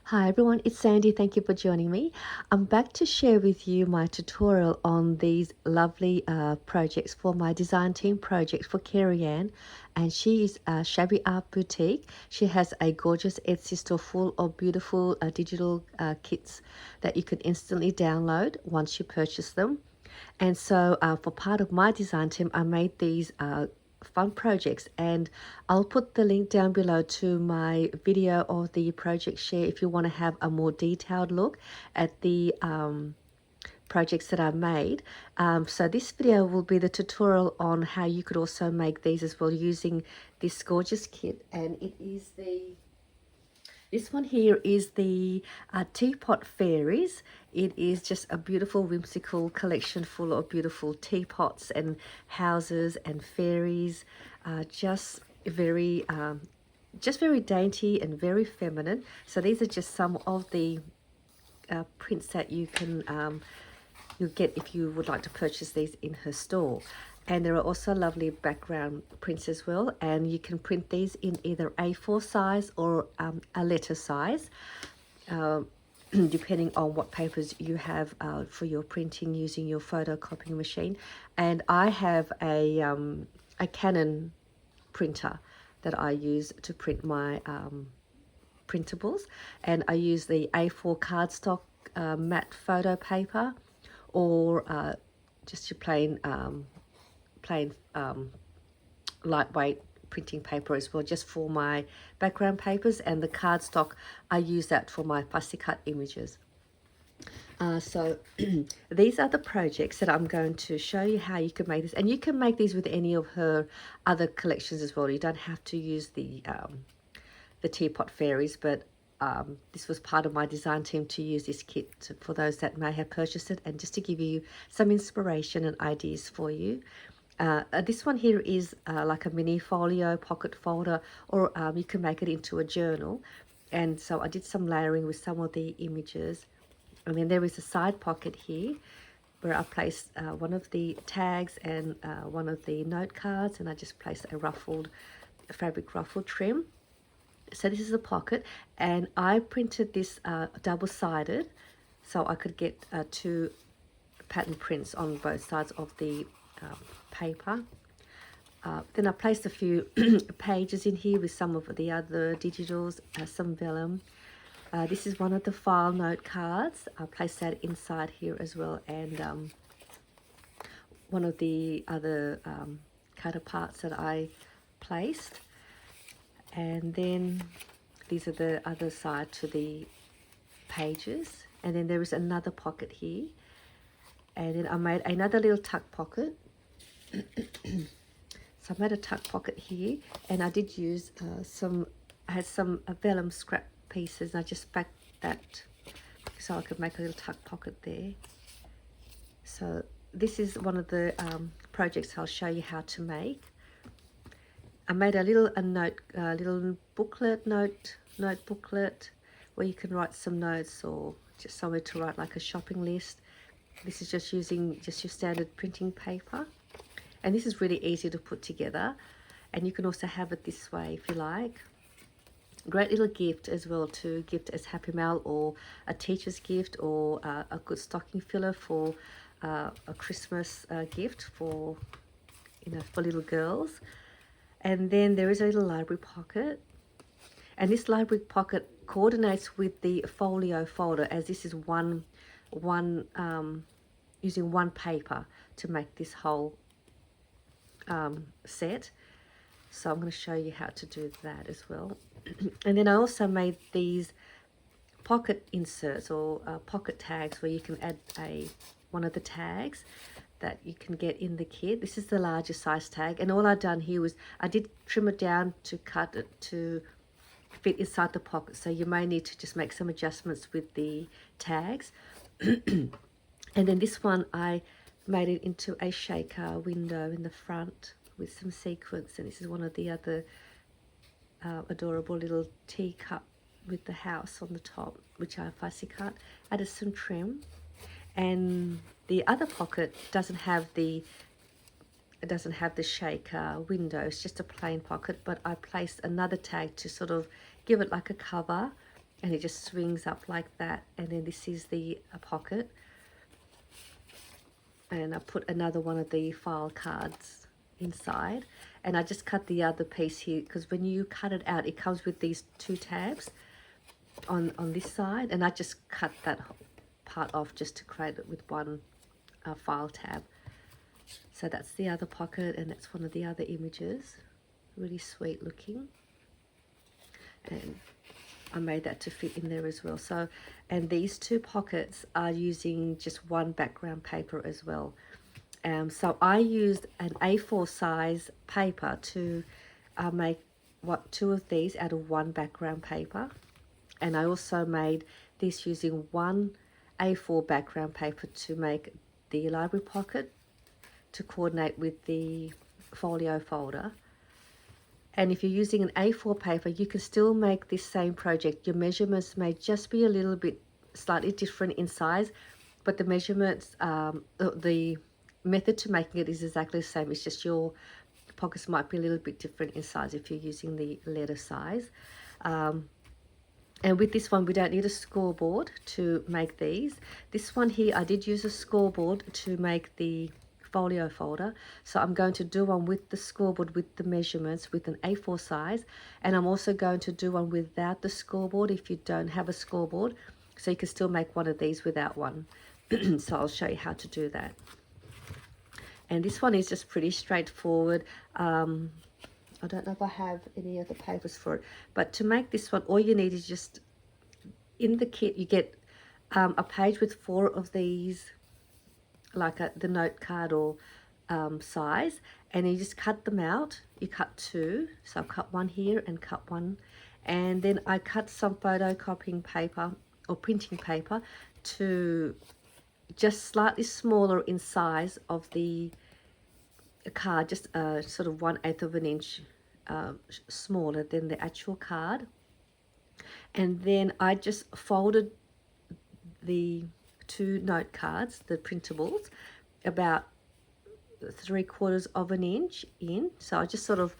Hi everyone, it's Sandy. Thank you for joining me. I'm back to share with you my tutorial on these lovely projects for my design team project for Kerryanne, and she is a Shabby Art Boutique. She has a gorgeous Etsy store full of beautiful digital kits that you can instantly download once you purchase them. And so for part of my design team, I made these fun projects, and I'll put the link down below to my video of the project share if you want to have a more detailed look at the projects that I've made. So this video will be the tutorial on how you could also make these as well using this gorgeous kit, and it is this one here is the Teapot Fairies. It is just a beautiful whimsical collection full of beautiful teapots and houses and fairies. Just very dainty and very feminine. So these are just some of the prints that you'll get if you would like to purchase these in her store. And there are also lovely background prints as well, and you can print these in either A4 size or a letter size, depending on what papers you have for your printing using your photocopying machine. And I have a Canon printer that I use to print my printables, and I use the A4 cardstock matte photo paper, or just your plain lightweight printing paper as well, just for my background papers. And the cardstock, I use that for my fussy cut images. So these are the projects that I'm going to show you how you can make this, and you can make these with any of her other collections as well. You don't have to use the Teapot Fairies, but this was part of my design team to use this kit for those that may have purchased it, and just to give you some inspiration and ideas for you. This one here is like a mini folio pocket folder, or you can make it into a journal. And so I did some layering with some of the images. And then there is a side pocket here where I placed one of the tags and one of the note cards, and I just placed a fabric ruffle trim. So this is a pocket, and I printed this double-sided so I could get two pattern prints on both sides of the paper. Then I placed a few pages in here with some of the other digitals, some vellum. This is one of the file note cards. I placed that inside here as well, and one of the other cutter parts that I placed. And then these are the other side to the pages. And then there is another pocket here. And then I made another little tuck pocket. So I made a tuck pocket here, and I did use I had some vellum scrap pieces, and I just backed that so I could make a little tuck pocket there. So this is one of the projects I'll show you how to make. I made a little note booklet where you can write some notes, or just somewhere to write like a shopping list. This is just using just your standard printing paper, and this is really easy to put together, and you can also have it this way if you like. Great little gift as well to gift as Happy Mail, or a teacher's gift, or a good stocking filler for a Christmas gift for little girls. And then there is a little library pocket, and this library pocket coordinates with the folio folder, as this is using one paper to make this whole set. So I'm going to show you how to do that as well. And then I also made these pocket inserts, or pocket tags, where you can add one of the tags that you can get in the kit. This is the larger size tag, and all I've done here was I did trim it down to cut it to fit inside the pocket, so you may need to just make some adjustments with the tags. And then this one, I made it into a shaker window in the front with some sequins, and this is one of the other adorable little teacup with the house on the top, which I fussy cut, added some trim. And the other pocket doesn't have the shaker window, it's just a plain pocket, but I placed another tag to sort of give it like a cover and it just swings up like that. And then this is the pocket, and I put another one of the file cards inside, and I just cut the other piece here, because when you cut it out it comes with these 2 tabs on this side, and I just cut that part off just to create it with one file tab. So that's the other pocket, and that's one of the other images, really sweet looking, and I made that to fit in there as well. So, and these 2 pockets are using just one background paper as well. So I used an A4 size paper to make 2 of these out of one background paper, and I also made this using one A4 background paper to make the library pocket to coordinate with the folio folder. And if you're using an A4 paper, you can still make this same project. Your measurements may just be a little bit slightly different in size, but the measurements, the method to making it is exactly the same. It's just your pockets might be a little bit different in size if you're using the letter size. And with this one, we don't need a scoreboard to make these. This one here, I did use a scoreboard to make the folio folder, so I'm going to do one with the scoreboard with the measurements with an A4 size, and I'm also going to do one without the scoreboard if you don't have a scoreboard, so you can still make one of these without one. So I'll show you how to do that. And this one is just pretty straightforward. I don't know if I have any other papers for it, but to make this one, all you need is just, in the kit you get a page with 4 of these, like the note card or size, and you just cut them out. You cut 2, so I've cut 1 here and cut 1, and then I cut some photocopying paper or printing paper to just slightly smaller in size of the card, just sort of 1/8 of an inch smaller than the actual card. And then I just folded the 2 note cards, the printables, about 3/4 of an inch in. So I just sort of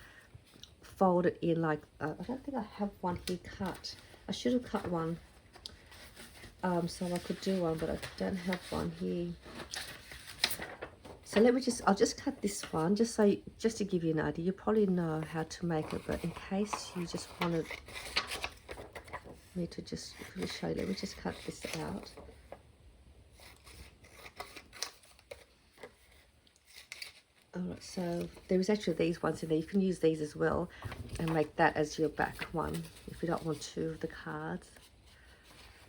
fold it in like, I don't think I have one here cut. I should have cut one, so I could do one, but I don't have one here. So I'll just cut this one, just to give you an idea. You probably know how to make it, but in case you just wanted me to just show you, let me just cut this out. Alright, so there is actually these ones in there. You can use these as well and make that as your back one if you don't want 2 of the cards.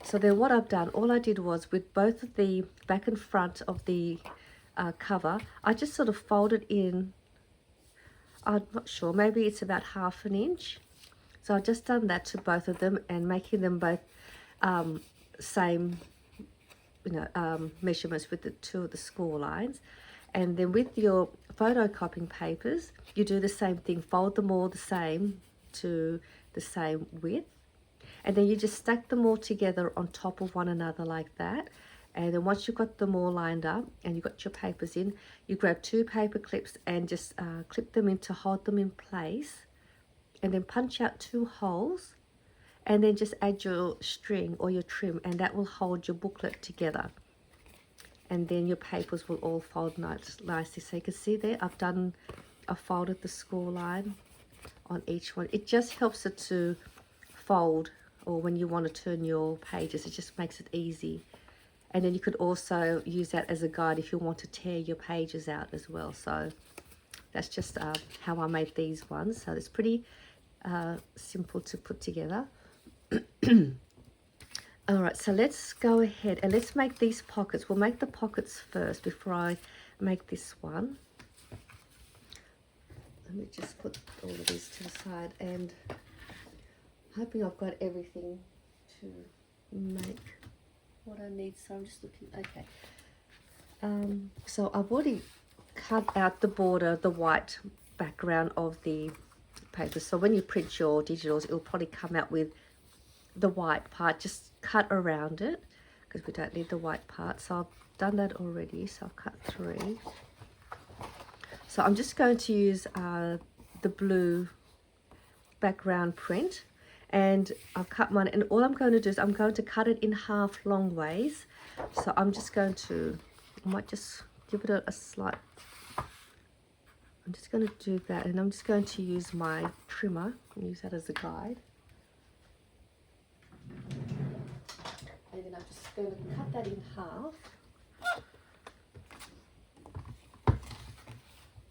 So then what I've done, all I did was with both of the back and front of the cover, I just sort of folded in, I'm not sure, maybe it's about 1/2 inch. So I've just done that to both of them and making them both same, measurements with the 2 of the score lines. And then with your photocopying papers, you do the same thing, fold them all the same to the same width, and then you just stack them all together on top of one another like that. And then once you've got them all lined up and you've got your papers in, you grab 2 paper clips and just clip them in to hold them in place, and then punch out 2 holes, and then just add your string or your trim, and that will hold your booklet together. And then your papers will all fold nicely. So you can see there, I've folded the score line on each one. It just helps it to fold, or when you want to turn your pages, it just makes it easy. And then you could also use that as a guide if you want to tear your pages out as well. So that's just how I made these ones. So it's pretty simple to put together. All right, so let's go ahead and let's make these pockets. We'll make the pockets first before I make this one. Let me just put all of these to the side, and hoping I've got everything to make what I need. So I'm just looking, okay. So I've already cut out the border, the white background of the paper. So when you print your digitals, it'll probably come out with the white part. Just cut around it because we don't need the white part. So I've done that already, so I've cut 3. So I'm just going to use the blue background print, and I've cut mine, and all I'm going to do is I'm going to cut it in half long ways. So I'm just going to, I might just give it a slight, I'm just going to do that, and I'm just going to use my trimmer, use that as a guide. And then I'm just going to cut that in half.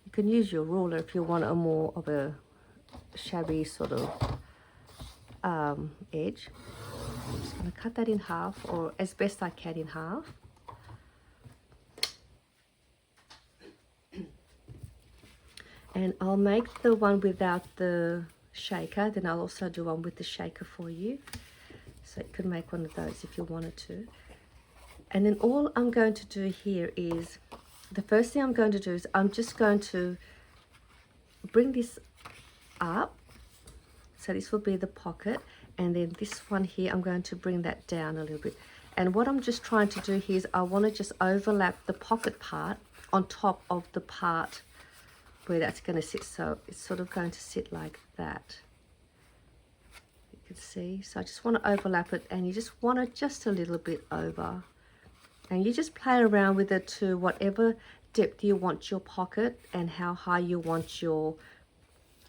You can use your ruler if you want a more of a shabby sort of edge. I'm just going to cut that in half, or as best I can in half. And I'll make the one without the shaker, then I'll also do one with the shaker for you. So you can make one of those if you wanted to. And then all I'm going to do here is, the first thing I'm going to do is I'm just going to bring this up. So this will be the pocket, and then this one here, I'm going to bring that down a little bit. And what I'm just trying to do here is I want to just overlap the pocket part on top of the part where that's going to sit. So it's sort of going to sit like that. You can see. So I just want to overlap it, and you just want it just a little bit over. And you just play around with it to whatever depth you want your pocket and how high you want your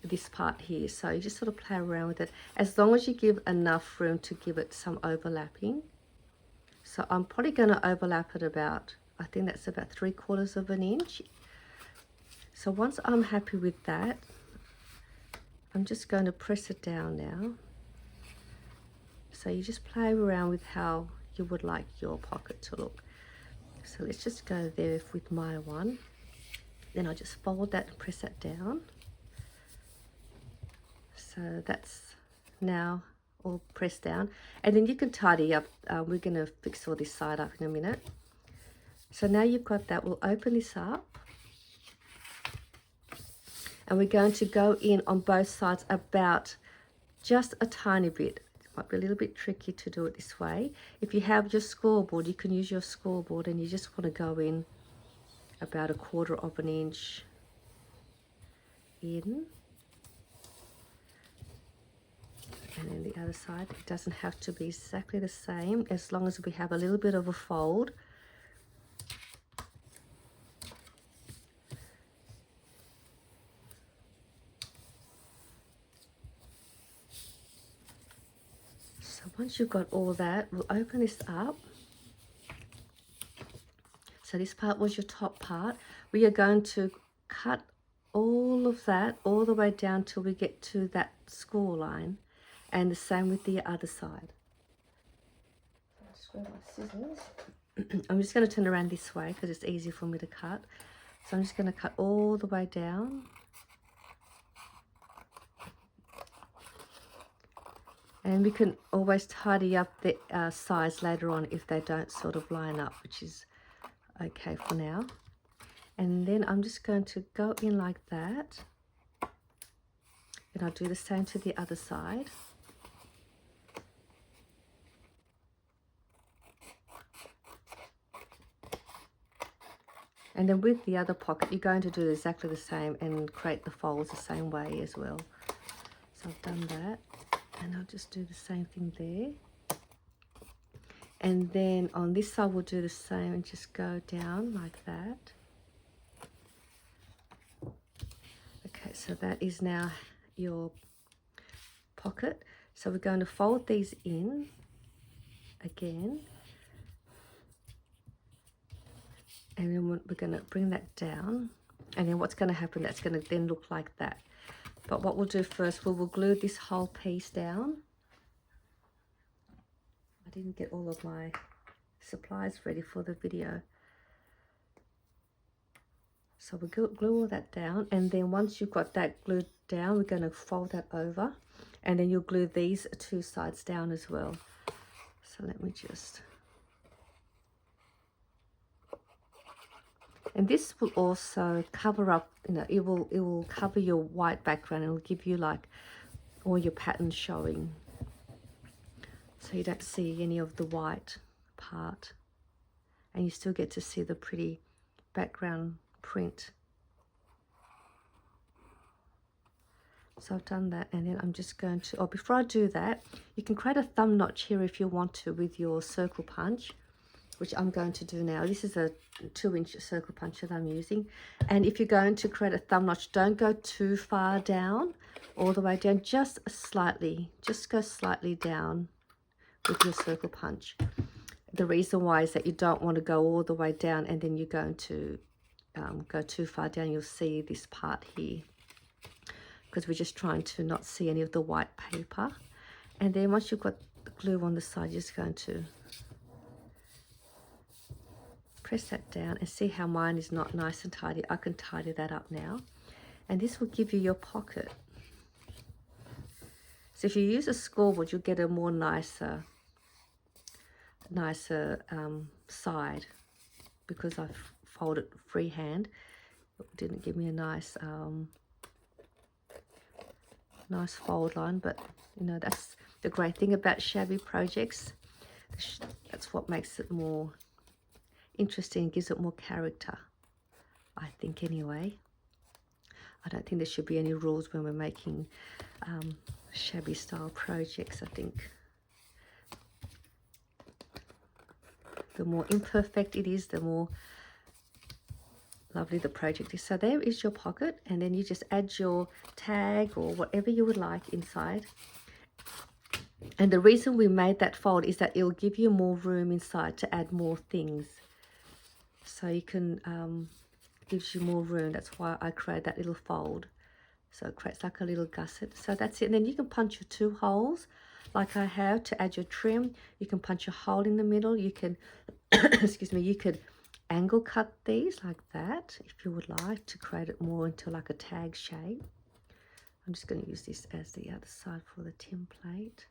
this part here. So you just sort of play around with it as long as you give enough room to give it some overlapping. So I'm probably going to overlap it about, I think that's about 3/4 of an inch. So once I'm happy with that, I'm just going to press it down now. So you just play around with how you would like your pocket to look. So let's just go there with my one. Then I'll just fold that and press that down. So that's now all pressed down. And then you can tidy up. We're going to fix all this side up in a minute. So now you've got that, we'll open this up. And we're going to go in on both sides about just a tiny bit. It might be a little bit tricky to do it this way. If you have your scoreboard, you can use your scoreboard, and you just want to go in about 1/4 of an inch in. And then the other side, it doesn't have to be exactly the same, as long as we have a little bit of a fold. Once you've got all that, we'll open this up. So this part was your top part. We are going to cut all of that all the way down till we get to that score line, and the same with the other side. I'll just grab my scissors. I'm just going to turn around this way because it's easier for me to cut. So I'm just going to cut all the way down. And we can always tidy up the sides later on if they don't sort of line up, which is okay for now. And then I'm just going to go in like that. And I'll do the same to the other side. And then with the other pocket, you're going to do exactly the same and create the folds the same way as well. So I've done that. And I'll just do the same thing there. And then on this side, we'll do the same and just go down like that. Okay, so that is now your pocket. So we're going to fold these in again. And then we're going to bring that down. And then what's going to happen, that's going to then look like that. But what we'll do first, we will glue this whole piece down. I didn't get all of my supplies ready for the video. So we'll glue all that down, and then once you've got that glued down, we're going to fold that over, and then you'll glue these two sides down as well. So let me just... And this will also cover up, you know, it will cover your white background, and it will give you like all your patterns showing. So you don't see any of the white part, and you still get to see the pretty background print. So I've done that, and then I'm just going to, oh, before I do that, you can create a thumb notch here if you want to with your circle punch, which I'm going to do now. This is a 2-inch circle punch that I'm using. And if you're going to create a thumb notch, don't go too far down, all the way down, just slightly, just go slightly down with your circle punch. The reason why is that you don't want to go all the way down and then you're going to go too far down. You'll see this part here, because we're just trying to not see any of the white paper. And then once you've got the glue on the side, you're just going to press that down and see how mine is not nice and tidy. I can tidy that up now. And this will give you your pocket. So if you use a scoreboard, you'll get a more nicer side, because I've folded freehand. It didn't give me a nice nice fold line, but you know, that's the great thing about shabby projects. That's what makes it more interesting, gives it more character, I think, anyway. I don't think there should be any rules when we're making shabby style projects. I think the more imperfect it is, the more lovely the project is. So there is your pocket, and then you just add your tag or whatever you would like inside. And the reason we made that fold is that it'll give you more room inside to add more things. So you can, gives you more room. That's why I create that little fold. So it creates like a little gusset. So that's it. And then you can punch your 2 holes like I have to add your trim. You can punch a hole in the middle. You can, excuse me, you could angle cut these like that if you would like to create it more into like a tag shape. I'm just going to use this as the other side for the template.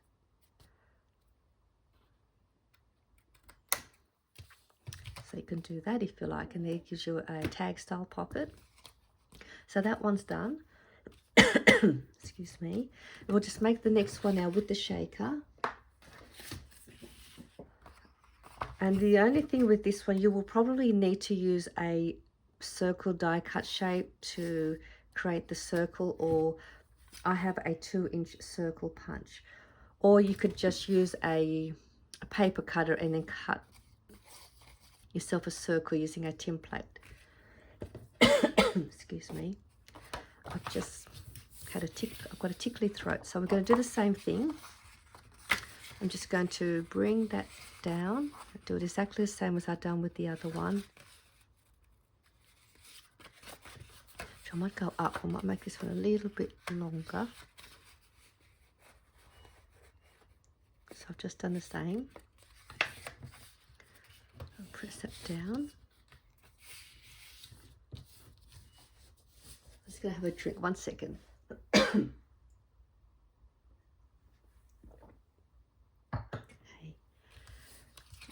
So you can do that if you like, and there it gives you a tag style pocket. So that one's done. Excuse me. We'll just make the next one now with the shaker. And the only thing with this one, you will probably need to use a circle die cut shape to create the circle, or I have a 2-inch circle punch, or you could just use a paper cutter and then cut yourself a circle using a template. Excuse me. I've got a tickly throat, so we're going to do the same thing. I'm just going to bring that down, do it exactly the same as I've done with the other one. So I might go up, I might make this one a little bit longer. So I've just done the same. I'll press that down. I'm just going to have a drink, 1 second.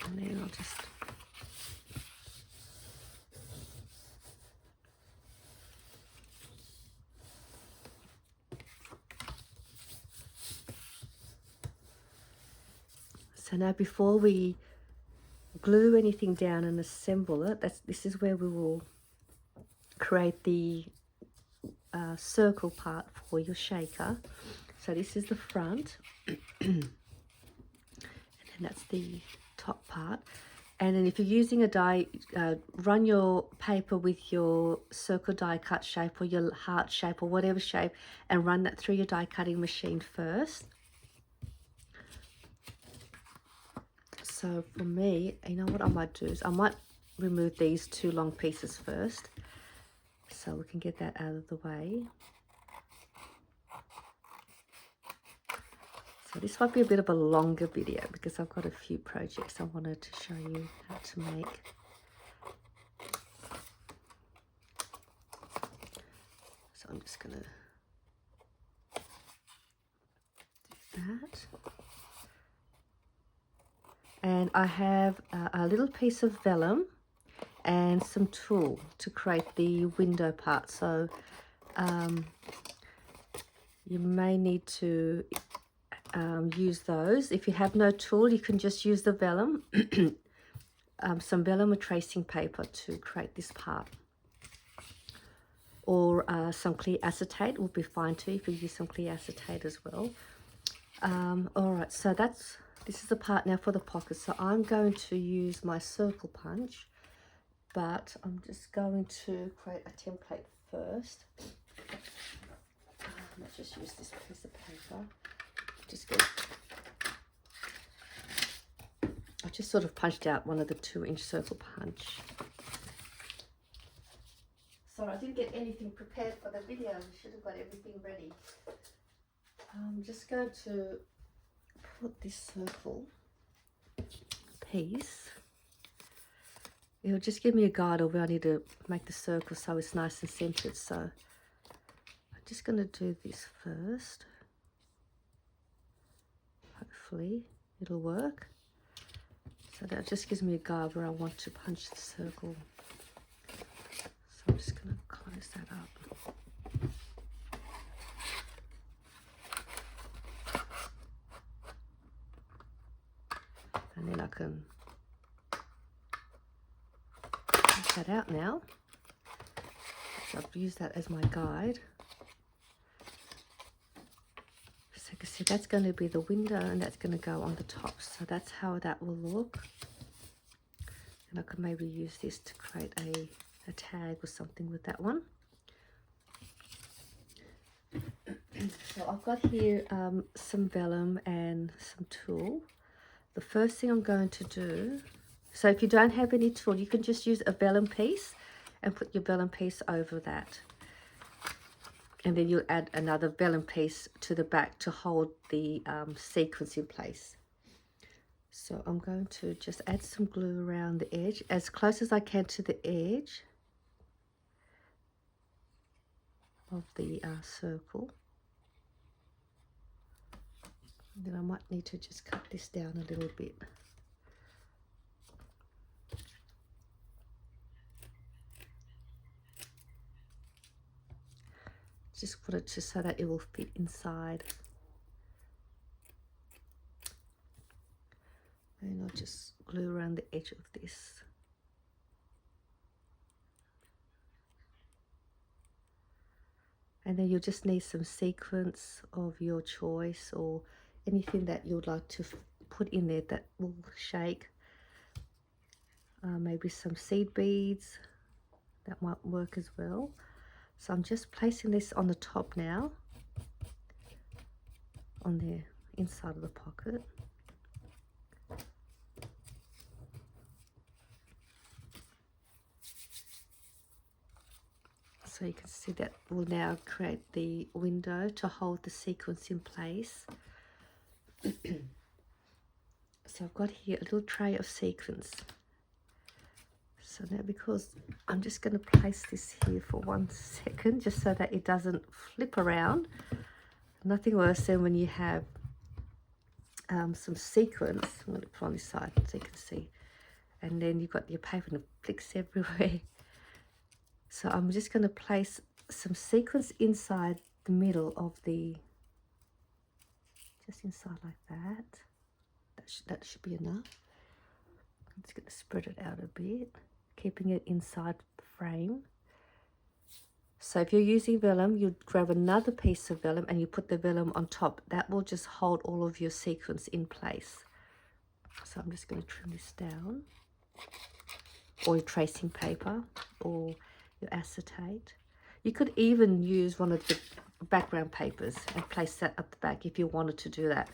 And then I'll just so now before we glue anything down and assemble it, this is where we will create the circle part for your shaker. So this is the front and then that's the top part. And then if you're using a die, run your paper with your circle die cut shape or your heart shape or whatever shape, and run that through your die cutting machine first. So for me, you know what I might do is I might remove these 2 long pieces first, so we can get that out of the way. So this might be a bit of a longer video because I've got a few projects I wanted to show you how to make. So I'm just going to do that. And I have a little piece of vellum and some tulle to create the window part. So you may need to use those. If you have no tulle, you can just use the vellum, some vellum or tracing paper to create this part. or some clear acetate will be fine too if you use some clear acetate as well. All right, so this is the part now for the pocket. So I'm going to use my circle punch, but I'm just going to create a template first. Let's just use this piece of paper. I just sort of punched out one of the 2-inch circle punch. Sorry, I didn't get anything prepared for the video. I should have got everything ready. I'm just going to put this circle piece. It'll just give me a guide of where I need to make the circle so it's nice and centered. So I'm just going to do this first. Hopefully it'll work. So that just gives me a guide where I want to punch the circle. So I'm just going to close that up. And then I can punch that out now. So I've used that as my guide. So you can see that's going to be the window and that's going to go on the top. So that's how that will look. And I could maybe use this to create a tag or something with that one. So I've got here some vellum and some tulle. The first thing I'm going to do, so if you don't have any tulle, you can just use a vellum piece and put your vellum piece over that. And then you'll add another vellum piece to the back to hold the sequence in place. So I'm going to just add some glue around the edge, as close as I can to the edge of the circle. And then I might need to just cut this down a little bit. Just put it just so that it will fit inside. And I'll just glue around the edge of this. And then you'll just need some sequins of your choice or anything that you'd like to put in there that will shake. Maybe some seed beads, that might work as well. So I'm just placing this on the top now, on the inside of the pocket. So you can see that will now create the window to hold the sequence in place. So I've got here a little tray of sequins. So now, because I'm just going to place this here for 1 second, just so that it doesn't flip around. Nothing worse than when you have some sequins. I'm going to put on this side so you can see. And then you've got your paper and it flicks everywhere. So I'm just going to place some sequins inside the middle of the, just inside like that. That should be enough. I'm just going to spread it out a bit, keeping it inside the frame. So if you're using vellum, you grab another piece of vellum and you put the vellum on top. That will just hold all of your sequins in place. So I'm just going to trim this down, or your tracing paper, or your acetate. You could even use one of the background papers and place that at the back if you wanted to do that.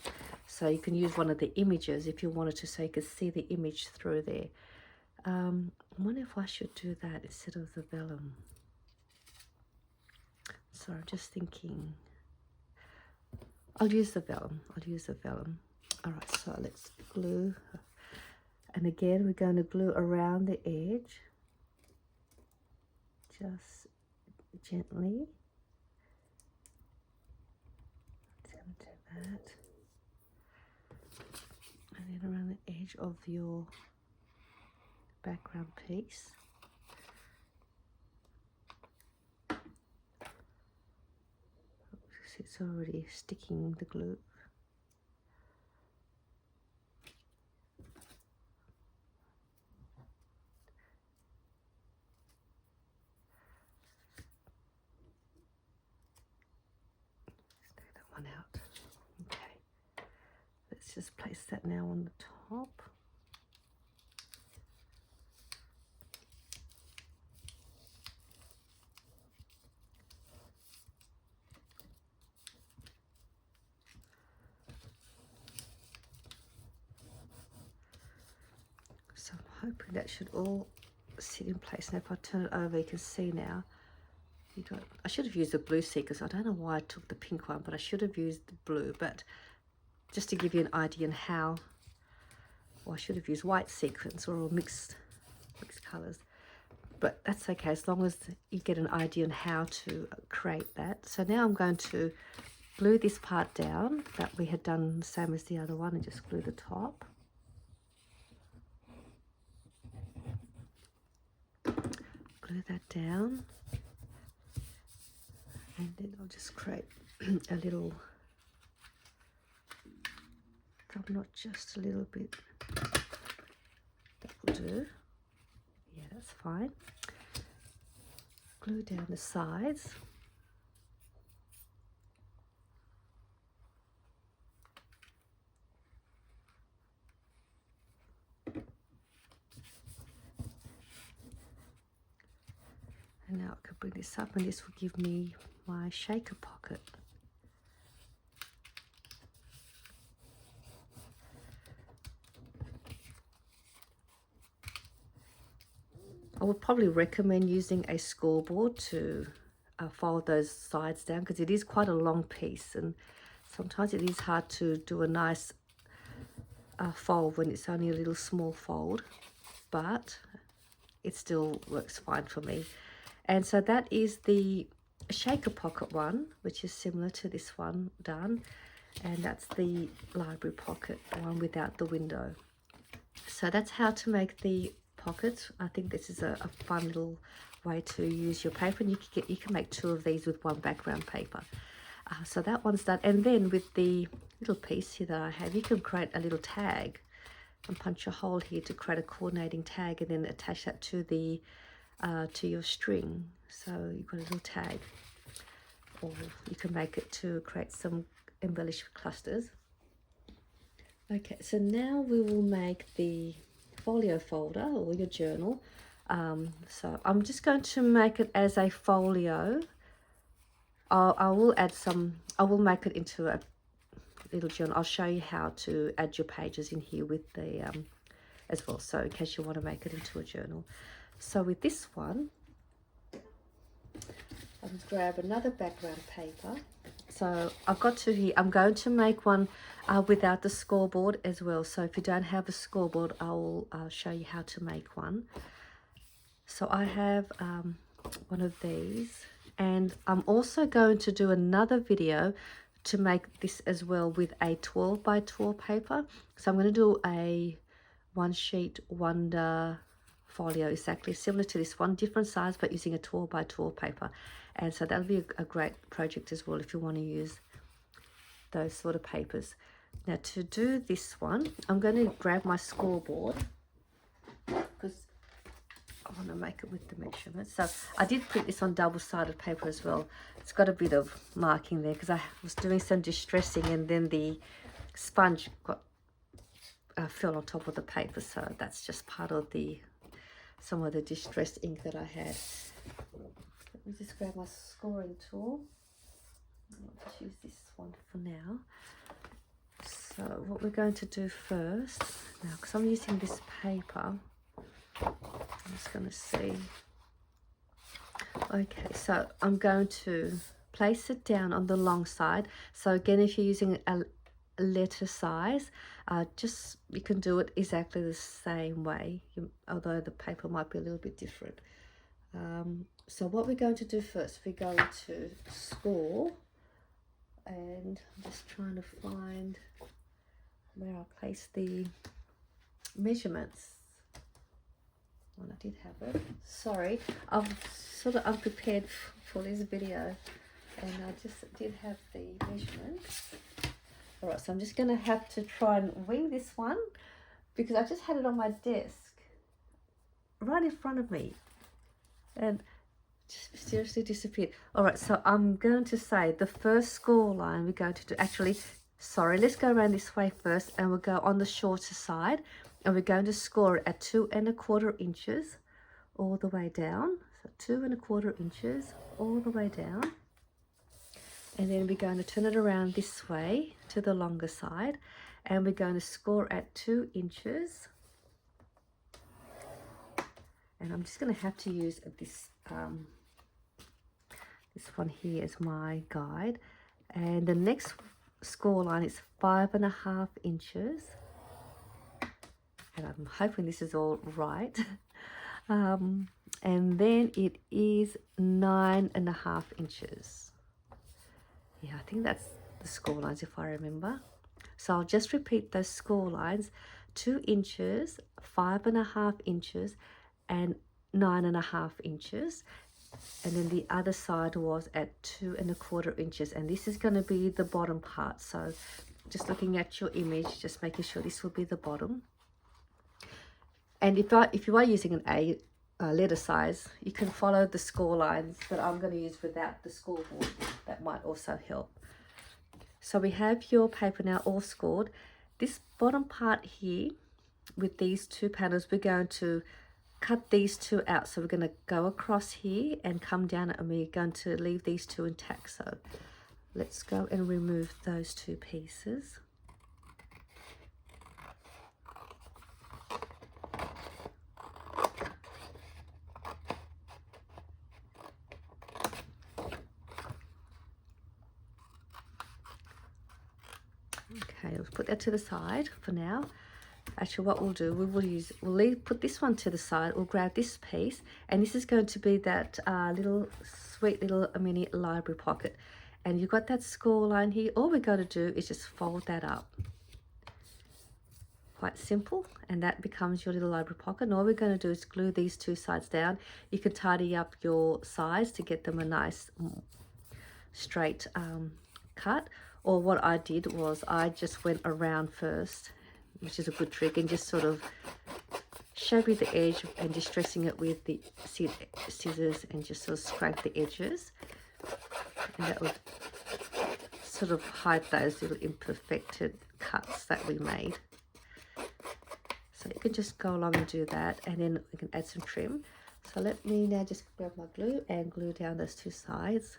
So you can use one of the images if you wanted to, so you could see the image through there. I wonder if I should do that instead of the vellum. So I'm just thinking, I'll use the vellum. All right, so let's glue. And again, we're going to glue around the edge, just gently. Just going to do that. And then around the edge of your background piece. It's already sticking the glue. one out. Okay, let's just place that now on the top. So I'm hoping that should all sit in place. Now if I turn it over, you can see now. I should have used the blue seekers. I don't know why I took the pink one, but I should have used the blue. But just to give you an idea on how, well, I should have used white sequins or mixed colours. But that's okay, as long as you get an idea on how to create that. So now I'm going to glue this part down that we had done the same as the other one, and just glue the top. Glue that down. And then I'll just create a little thumb knot, just a little bit. That will do. Yeah, that's fine. Glue down the sides. And now I can bring this up, and this will give me my shaker pocket. I would probably recommend using a scoreboard to fold those sides down, because it is quite a long piece, and sometimes it is hard to do a nice fold when it's only a little small fold, but it still works fine for me. And so that is the shaker pocket one, which is similar to this one done, and that's the library pocket one without the window. So that's how to make the pockets. I think this is a fun little way to use your paper, and you can make 2 of these with one background paper. So that one's done. And then with the little piece here that I have, you can create a little tag and punch a hole here to create a coordinating tag, and then attach that to the to your string. So you've got a little tag, or you can make it to create some embellished clusters. Okay, so now we will make the folio folder or your journal. So I'm just going to make it as a folio. I will make it into a little journal. I'll show you how to add your pages in here with the as well, so in case you want to make it into a journal. So with this one, I'll just grab another background paper. So I've got 2 here. I'm going to make one without the scoreboard as well. So if you don't have a scoreboard, I'll show you how to make one. So I have one of these, and I'm also going to do another video to make this as well with a 12 by 12 paper. So I'm going to do a 1 sheet wonder folio, exactly similar to this one, different size, but using a 12 by 12 paper. And so that'll be a great project as well if you want to use those sort of papers. Now to do this one, I'm going to grab my scoreboard, because I want to make it with the measurements. So I did print this on double-sided paper as well. It's got a bit of marking there because I was doing some distressing, and then the sponge got fell on top of the paper. So that's just part of some of the distressed ink that I had. Let me just grab my scoring tool. I'll just use this one for now. So what we're going to do first, now because I'm using this paper, I'm just going to see. Okay, so I'm going to place it down on the long side. So again, if you're using a letter size, you can do it exactly the same way, although the paper might be a little bit different. So what we're going to do first, we're going to score, and I'm just trying to find where I place the measurements. Well, I did have it. Sorry, I'm sort of unprepared for this video, and I just did have the measurements. All right, so I'm just going to have to try and wing this one, because I just had it on my desk right in front of me, and just seriously disappeared. All right, so I'm going to say the first score line we're going to do, actually, sorry, let's go around this way first, and we'll go on the shorter side, and we're going to score it at 2¼ inches all the way down. So 2¼ inches all the way down. And then we're going to turn it around this way to the longer side, and we're going to score at 2 inches. And I'm just going to have to use this this one here as my guide. And the next score line is 5½ inches. And I'm hoping this is all right. And then it is 9½ inches. Yeah, I think that's the score lines if I remember. So I'll just repeat those score lines: 2 inches, 5½ inches, and 9½ inches. And then the other side was at 2¼ inches, and this is going to be the bottom part. So just looking at your image, just making sure this will be the bottom. And if you are using an A letter size, you can follow the score lines that I'm going to use without the scoreboard. That might also help. So we have your paper now all scored. This bottom part here with these 2 panels, we're going to cut these 2 out. So we're going to go across here and come down, and we're going to leave these 2 intact. So let's go and remove those 2 pieces. Okay, let's put that to the side for now. Actually, what we'll do, we'll put this one to the side. We'll grab this piece, and this is going to be that sweet little mini library pocket. And you've got that score line here. All we're going to do is just fold that up. Quite simple, and that becomes your little library pocket. And all we're going to do is glue these 2 sides down. You can tidy up your sides to get them a nice straight cut. Or what I did was I just went around first, which is a good trick, and just sort of shabby the edge and distressing it with the scissors, and just sort of scrape the edges, and that would sort of hide those little imperfected cuts that we made. So you can just go along and do that, and then we can add some trim. So let me now just grab my glue and glue down those 2 sides.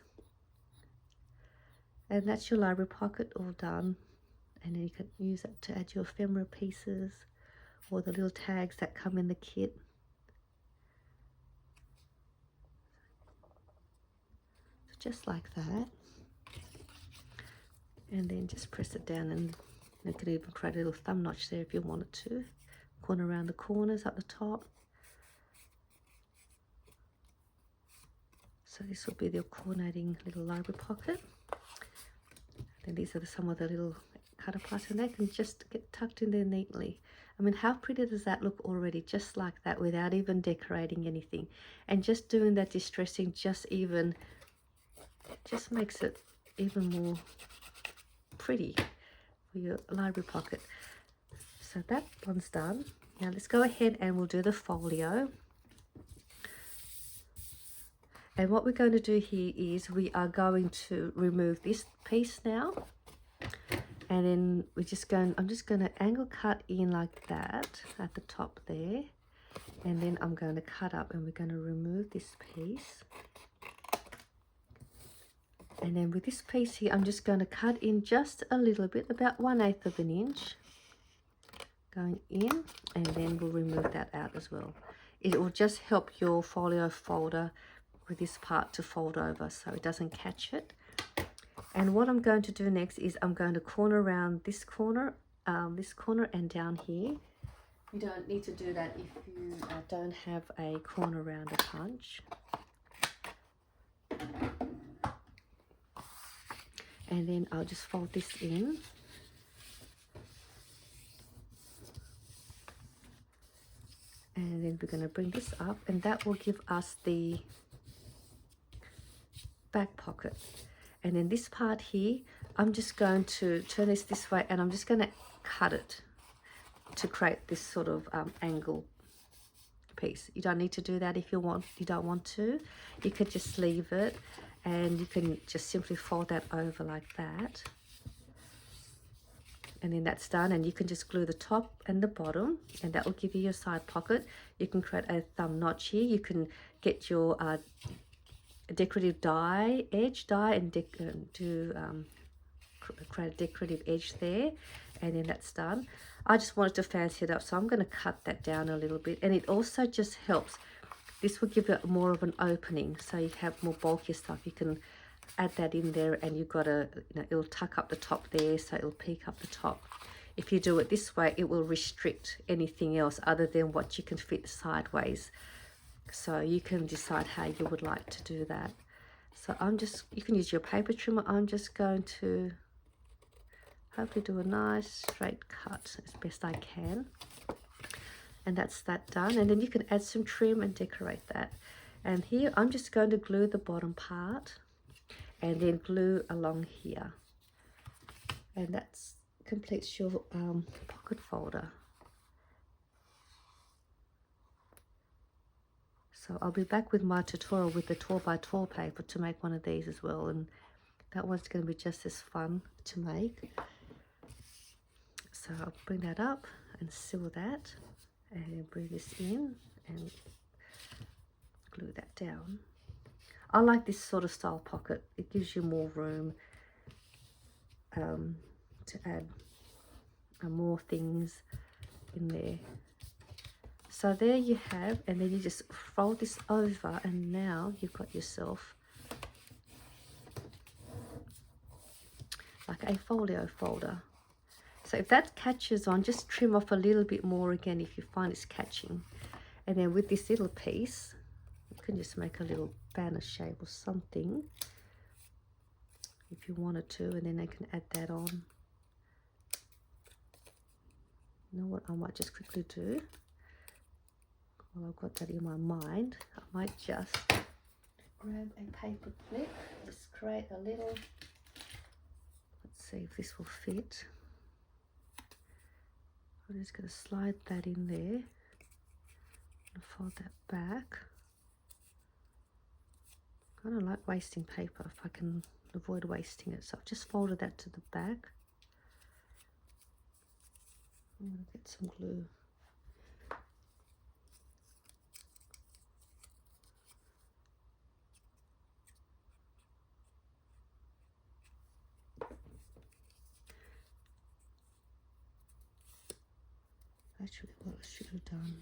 And that's your library pocket all done. And then you can use it to add your ephemera pieces or the little tags that come in the kit. So just like that. And then just press it down, and you can even create a little thumb notch there if you wanted to. Corner around the corners up the top. So this will be the coordinating little library pocket. Then these are some of the little cutter parts, and they can just get tucked in there neatly. I mean, how pretty does that look already, just like that, without even decorating anything? And just doing that distressing just makes it even more pretty for your library pocket. So that one's done. Now let's go ahead and we'll do the folio. And what we're going to do here is we are going to remove this piece now. And then I'm just going to angle cut in like that at the top there. And then I'm going to cut up, and we're going to remove this piece. And then with this piece here, I'm just going to cut in just a little bit, about 1/8 of an inch. Going in, and then we'll remove that out as well. It will just help your folio folder with this part to fold over so it doesn't catch it. And what I'm going to do next is I'm going to corner around this corner and down here. You don't need to do that if you don't have a corner rounder punch. And then I'll just fold this in. And then we're going to bring this up, and that will give us the back pocket. And then this part here, I'm just going to turn this way, and I'm just going to cut it to create this sort of angle piece. You don't need to do that if you don't want to. You could just leave it, and you can just simply fold that over like that. And then that's done, and you can just glue the top and the bottom, and that will give you your side pocket. You can create a thumb notch here. You can get your decorative edge die, and create a decorative edge there, and then that's done. I just wanted to fancy it up, so I'm going to cut that down a little bit, and it also just helps. This will give it more of an opening, so you have more bulkier stuff. You can add that in there, and you've got to, it'll tuck up the top there, so it'll peak up the top. If you do it this way, it will restrict anything else other than what you can fit sideways. So you can decide how you would like to do that. So you can use your paper trimmer. I'm just going to hopefully do a nice straight cut as best I can. And that's that done. And then you can add some trim and decorate that. And here I'm just going to glue the bottom part, and then glue along here, and that completes your pocket folder. So I'll be back with my tutorial with the 12x12 paper to make one of these as well, and that one's going to be just as fun to make. So I'll bring that up and seal that, and then bring this in and glue that down. I like this sort of style pocket. It gives you more room to add more things in there. So there you have, and then you just fold this over, and now you've got yourself like a folio folder. So if that catches on, just trim off a little bit more again if you find it's catching. And then with this little piece, you can just make a little banner shape or something if you wanted to, and then I can add that on. You know what I might just quickly do? Well, I've got that in my mind. I might just grab a paper clip, just create a little, let's see if this will fit. I'm just going to slide that in there and fold that back. I don't like wasting paper if I can avoid wasting it, so I've just folded that to the back. I'm going to get some glue. Actually, what I should have done.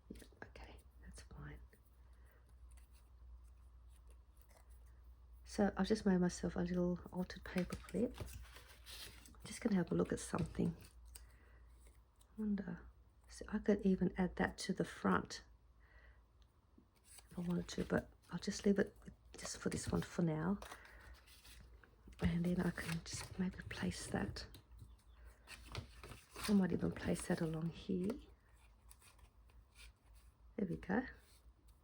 Yep, okay, that's fine. So I've just made myself a little altered paper clip. I'm just going to have a look at something. I wonder, so I could even add that to the front if I wanted to, but I'll just leave it just for this one for now. And then I can just maybe place that. I might even place that along here. There we go.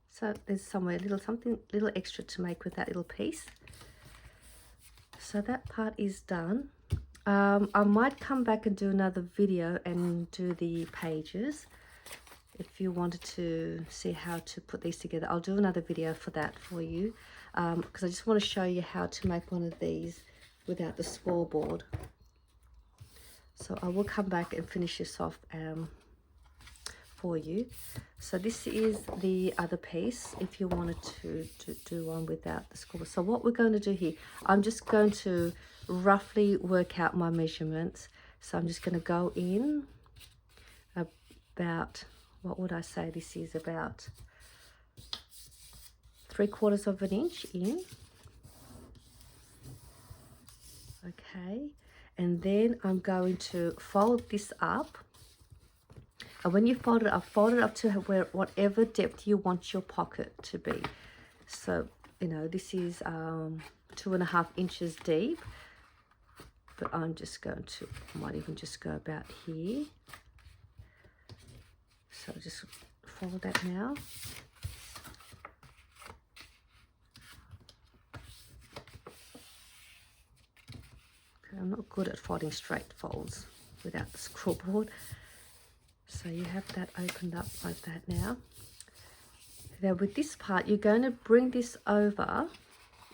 So there's somewhere something little extra to make with that little piece. So that part is done. I might come back and do another video and do the pages. If you wanted to see how to put these together, I'll do another video for that for you, because I just want to show you how to make one of these without the scoreboard. So I will come back and finish this off for you. So this is the other piece if you wanted to do one without the scoreboard. So what we're going to do here, I'm just going to roughly work out my measurements. So I'm just going to go in about, what would I say, this is about 3/4 of an inch in. Okay, and then I'm going to fold this up. And when you fold it up to whatever depth you want your pocket to be. So, you know, this is 2.5 inches deep, but I'm just going to, I might even just go about here. So just fold that now. Okay, I'm not good at folding straight folds without the scoreboard. So you have that opened up like that now. Now with this part, you're going to bring this over,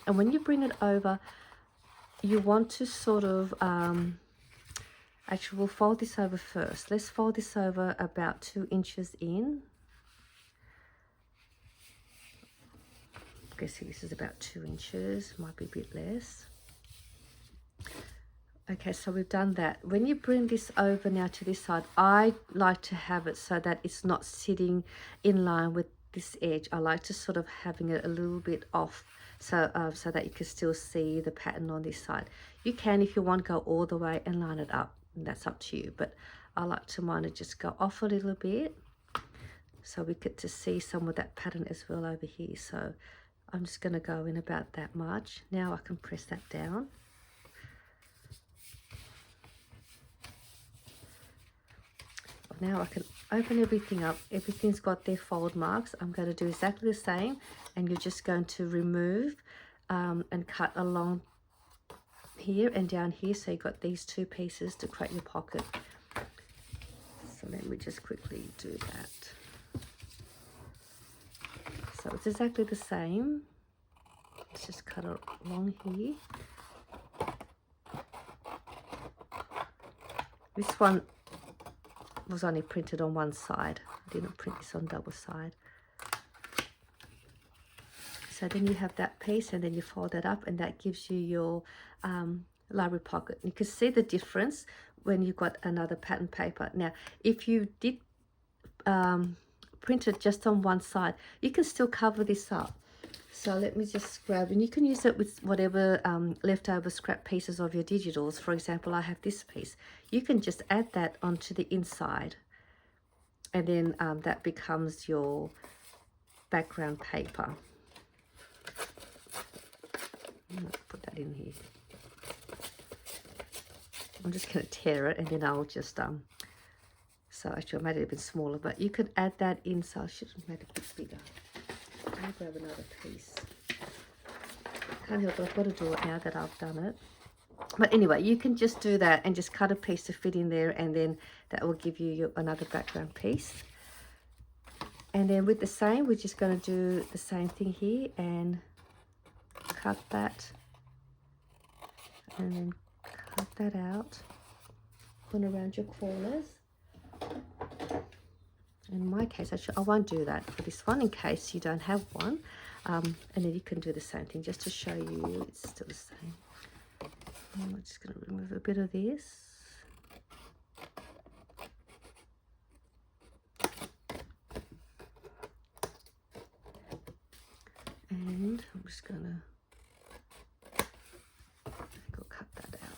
and when you bring it over, you want to sort of, actually we'll fold this over first. Let's fold this over about 2 inches in. I'm guessing this is about 2 inches, might be a bit less. Okay, so we've done that. When you bring this over now to this side, I like to have it so that it's not sitting in line with this edge. I like to sort of having it a little bit off, so so that you can still see the pattern on this side. You can, if you want, go all the way and line it up. That's up to you, but I like to mine it just go off a little bit, so we get to see some of that pattern as well over here. So I'm just going to go in about that much. Now I can press that down. Now I can open everything up. Everything's got their fold marks. I'm going to do exactly the same, and you're just going to remove and cut along here and down here, so you've got these 2 pieces to create your pocket. So let me just quickly do that. So it's exactly the same. Let's just cut it along here. This one was only printed on one side. I didn't print this on double side. So then you have that piece, and then you fold that up, and that gives you your library pocket. You can see the difference when you've got another pattern paper. Now, if you did print it just on one side, you can still cover this up. So let me just grab, and you can use it with whatever leftover scrap pieces of your digitals. For example, I have this piece. You can just add that onto the inside, and then that becomes your background paper. Put that in here. I'm just going to tear it, and then I'll just so actually I made it a bit smaller, but you could add that in. So I should have made it a bit bigger. I'll grab another piece. Can't help it, I've got to do it now that I've done it. But anyway, you can just do that and just cut a piece to fit in there, and then that will give you another background piece. And then with the same, we're just going to do the same thing here and cut that, and then cut that out, put around your corners. In my case, actually, I won't do that for this one in case you don't have one. And then you can do the same thing just to show you it's still the same. I'm just going to remove a bit of this. And I'm just going to cut that out.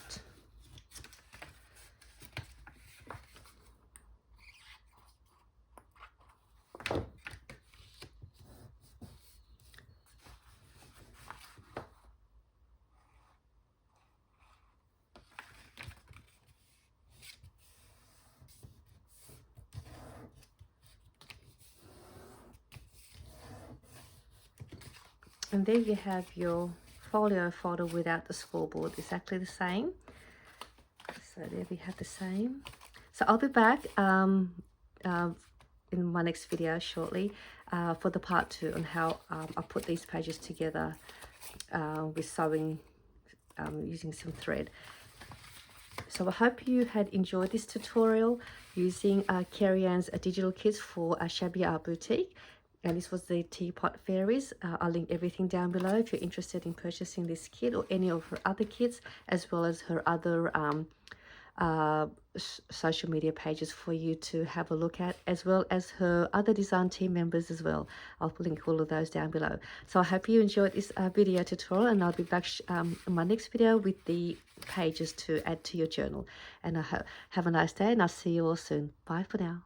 And there you have your folio folder without the scoreboard, exactly the same. So there we have the same. So I'll be back in my next video shortly for the part 2 on how I put these pages together with sewing using some thread. So I hope you had enjoyed this tutorial using Kerryanne's digital kits for Shabby Art Boutique. And this was the Teapot Fairies. I'll link everything down below if you're interested in purchasing this kit or any of her other kits, as well as her other social media pages for you to have a look at, as well as her other design team members as well. I'll link all of those down below. So I hope you enjoyed this video tutorial, and I'll be back in my next video with the pages to add to your journal. And I have a nice day, and I'll see you all soon. Bye for now.